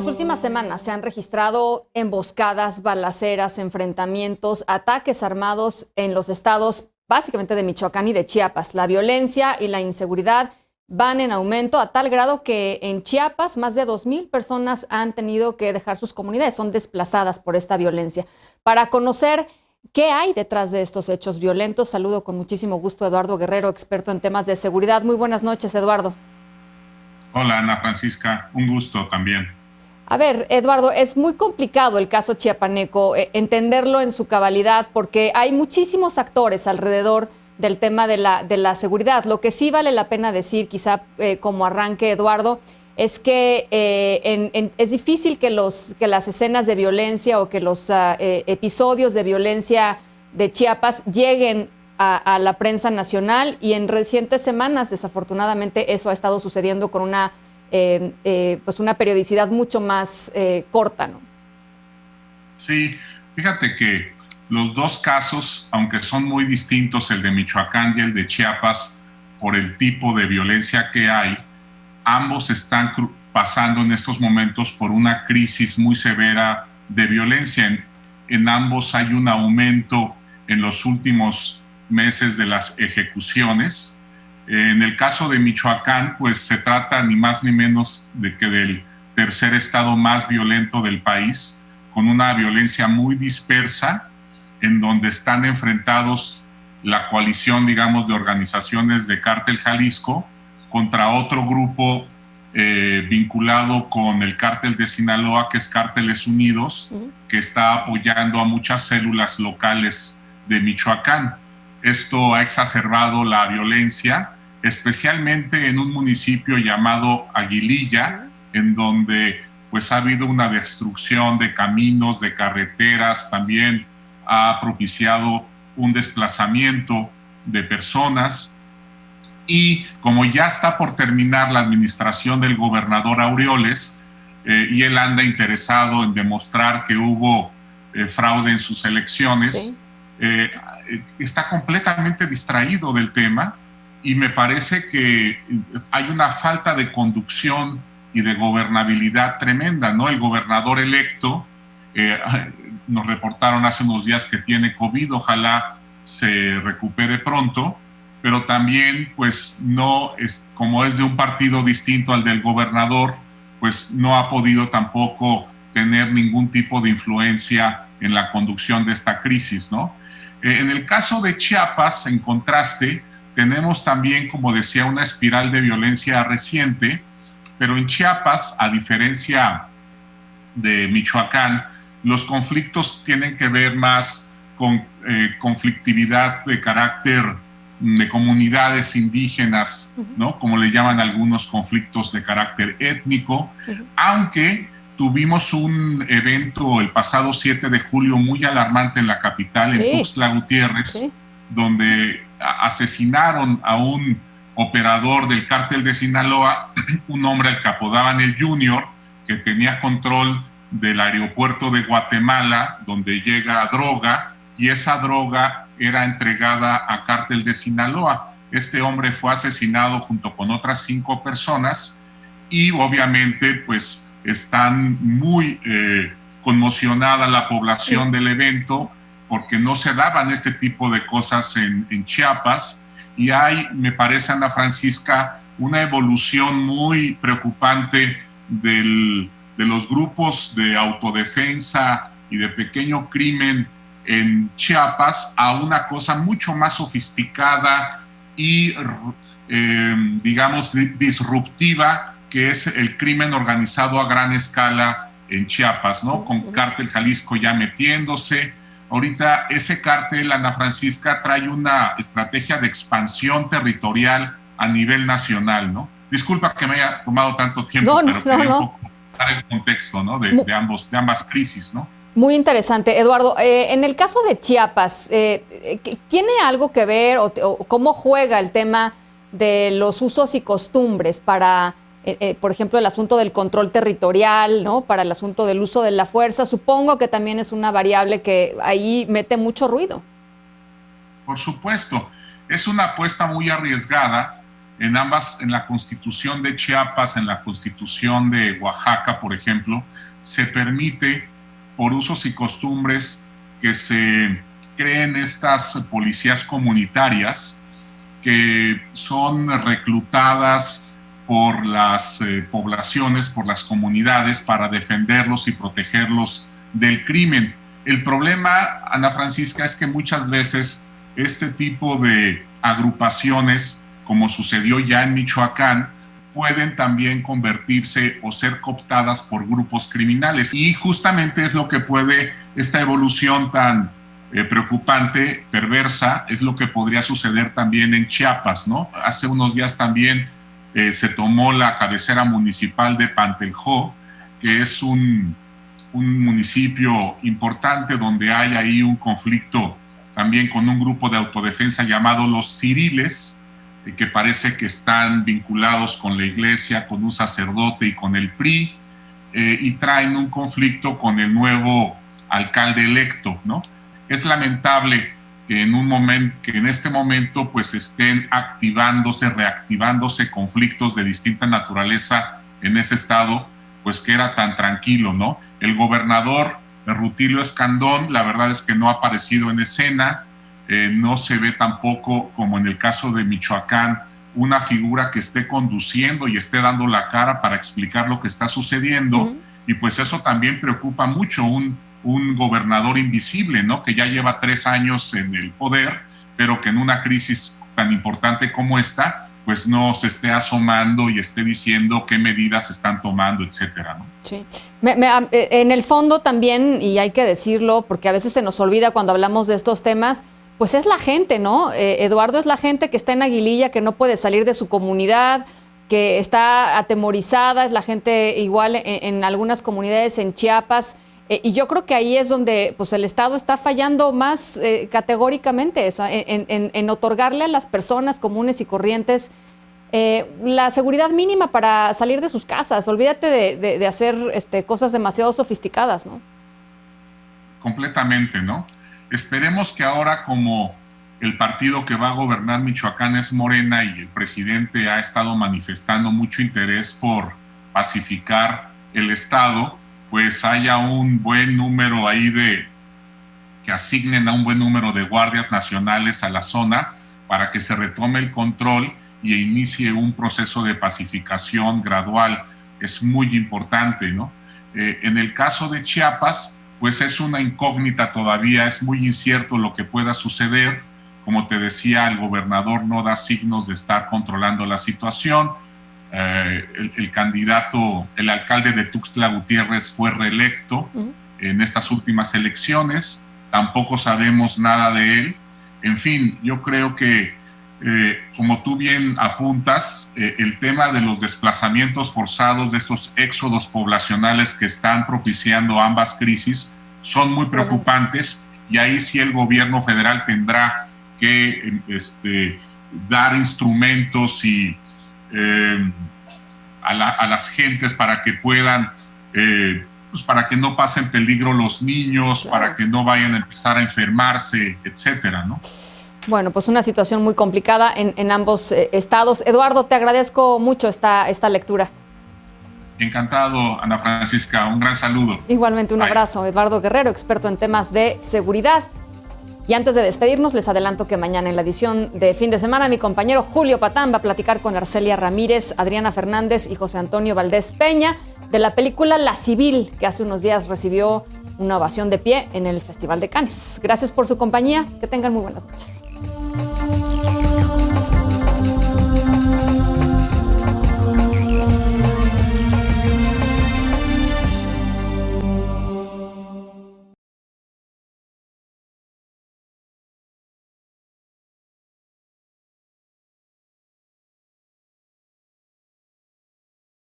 las últimas semanas se han registrado emboscadas, balaceras, enfrentamientos, ataques armados en los estados básicamente de Michoacán y de Chiapas. La violencia y la inseguridad van en aumento a tal grado que en Chiapas más de 2,000 personas han tenido que dejar sus comunidades, son desplazadas por esta violencia. Para conocer qué hay detrás de estos hechos violentos, saludo con muchísimo gusto a Eduardo Guerrero, experto en temas de seguridad. Muy buenas noches, Eduardo. Hola, Ana Francisca, un gusto también. A ver, Eduardo, es muy complicado el caso chiapaneco, entenderlo en su cabalidad, porque hay muchísimos actores alrededor del tema de la seguridad. Lo que sí vale la pena decir, quizá como arranque, Eduardo, es que es difícil que las escenas de violencia o que los episodios de violencia de Chiapas lleguen a la prensa nacional, y en recientes semanas, desafortunadamente, eso ha estado sucediendo con pues una periodicidad mucho más corta, ¿no? Sí, fíjate que los dos casos, aunque son muy distintos, el de Michoacán y el de Chiapas, por el tipo de violencia que hay, ambos están pasando en estos momentos por una crisis muy severa de violencia. En ambos hay un aumento en los últimos meses de las ejecuciones. En el caso de Michoacán, pues se trata ni más ni menos de que del tercer estado más violento del país, con una violencia muy dispersa, en donde están enfrentados la coalición, digamos, de organizaciones de Cártel Jalisco contra otro grupo vinculado con el Cártel de Sinaloa, que es Cárteles Unidos, que está apoyando a muchas células locales de Michoacán. Esto ha exacerbado la violencia, especialmente en un municipio llamado Aguililla, en donde pues ha habido una destrucción de caminos, de carreteras, también ha propiciado un desplazamiento de personas. Y como ya está por terminar la administración del gobernador Aureoles, y él anda interesado en demostrar que hubo fraude en sus elecciones, sí, está completamente distraído del tema, y me parece que hay una falta de conducción y de gobernabilidad tremenda, ¿no? El gobernador electo, nos reportaron hace unos días que tiene COVID, ojalá se recupere pronto, pero también, pues, no es, como es de un partido distinto al del gobernador, pues no ha podido tampoco tener ningún tipo de influencia en la conducción de esta crisis, ¿no? En el caso de Chiapas, en contraste, tenemos también, como decía, una espiral de violencia reciente, pero en Chiapas, a diferencia de Michoacán, los conflictos tienen que ver más con conflictividad de carácter de comunidades indígenas, ¿no? Como le llaman algunos, conflictos de carácter étnico, aunque tuvimos un evento el pasado 7 de julio muy alarmante en la capital, en Tuxtla Gutiérrez, donde asesinaron a un operador del Cártel de Sinaloa, un hombre al que apodaban el Junior, que tenía control del aeropuerto de Guatemala, donde llega droga, y esa droga era entregada a Cártel de Sinaloa. Este hombre fue asesinado junto con otras 5 personas, y obviamente pues están muy conmocionada la población del evento, porque no se daban este tipo de cosas en Chiapas, y hay, me parece, Ana Francisca, una evolución muy preocupante de los grupos de autodefensa y de pequeño crimen en Chiapas a una cosa mucho más sofisticada y, digamos, disruptiva, que es el crimen organizado a gran escala en Chiapas, ¿no? Con Cártel Jalisco ya metiéndose. Ahorita ese cártel, Ana Francisca, trae una estrategia de expansión territorial a nivel nacional, ¿no? Disculpa que me haya tomado tanto tiempo, pero quería un poco dar el contexto, ¿no? de ambas crisis, ¿no? Muy interesante, Eduardo. En el caso de Chiapas, ¿tiene algo que ver o cómo juega el tema de los usos y costumbres para, por ejemplo, el asunto del control territorial, ¿no? Para el asunto del uso de la fuerza? Supongo que también es una variable que ahí mete mucho ruido. Por supuesto, es una apuesta muy arriesgada, en la Constitución de Chiapas, en la Constitución de Oaxaca, por ejemplo, se permite por usos y costumbres que se creen estas policías comunitarias que son reclutadas por las poblaciones, por las comunidades, para defenderlos y protegerlos del crimen. El problema, Ana Francisca, es que muchas veces este tipo de agrupaciones, como sucedió ya en Michoacán, pueden también convertirse o ser cooptadas por grupos criminales. Y justamente es lo que puede, esta evolución tan preocupante, perversa, es lo que podría suceder también en Chiapas, ¿no? Hace unos días también se tomó la cabecera municipal de Panteljó, que es un municipio importante donde hay ahí un conflicto también con un grupo de autodefensa llamado los Ciriles, que parece que están vinculados con la iglesia, con un sacerdote y con el PRI, y traen un conflicto con el nuevo alcalde electo, ¿no? Es lamentable que en este momento pues estén reactivándose conflictos de distinta naturaleza en ese estado, pues que era tan tranquilo, ¿no? El gobernador Rutilio Escandón, la verdad es que no ha aparecido en escena, no se ve tampoco, como en el caso de Michoacán, una figura que esté conduciendo y esté dando la cara para explicar lo que está sucediendo, y pues eso también preocupa mucho, un gobernador invisible, ¿no? Que ya lleva 3 años en el poder, pero que en una crisis tan importante como esta, pues no se esté asomando y esté diciendo qué medidas se están tomando, etcétera, ¿no? Sí. En el fondo también, y hay que decirlo, porque a veces se nos olvida cuando hablamos de estos temas, pues es la gente, ¿no? Eduardo, es la gente que está en Aguililla, que no puede salir de su comunidad, que está atemorizada, es la gente igual en algunas comunidades en Chiapas, y yo creo que ahí es donde pues, el Estado está fallando más categóricamente eso, en otorgarle a las personas comunes y corrientes la seguridad mínima para salir de sus casas. Olvídate de hacer cosas demasiado sofisticadas, ¿no? Completamente, ¿no? Esperemos que ahora, como el partido que va a gobernar Michoacán es Morena y el presidente ha estado manifestando mucho interés por pacificar el Estado, pues haya un buen número ahí que asignen a un buen número de guardias nacionales a la zona para que se retome el control y inicie un proceso de pacificación gradual. Es muy importante, ¿no? En el caso de Chiapas, pues es una incógnita todavía, es muy incierto lo que pueda suceder. Como te decía, el gobernador no da signos de estar controlando la situación. El alcalde de Tuxtla Gutiérrez fue reelecto en estas últimas elecciones. Tampoco sabemos nada de él. En fin, yo creo que, como tú bien apuntas, el tema de los desplazamientos forzados, de estos éxodos poblacionales que están propiciando ambas crisis, son muy preocupantes, y ahí sí el gobierno federal tendrá que dar instrumentos y a las gentes para que puedan, pues para que no pasen peligro los niños, para que no vayan a empezar a enfermarse, etcétera, ¿no? Bueno, pues una situación muy complicada en ambos estados. Eduardo, te agradezco mucho esta lectura. Encantado, Ana Francisca. Un gran saludo. Igualmente, un abrazo. Eduardo Guerrero, experto en temas de seguridad. Y antes de despedirnos, les adelanto que mañana en la edición de fin de semana, mi compañero Julio Patán va a platicar con Arcelia Ramírez, Adriana Fernández y José Antonio Valdés Peña de la película La Civil, que hace unos días recibió una ovación de pie en el Festival de Cannes. Gracias por su compañía. Que tengan muy buenas noches.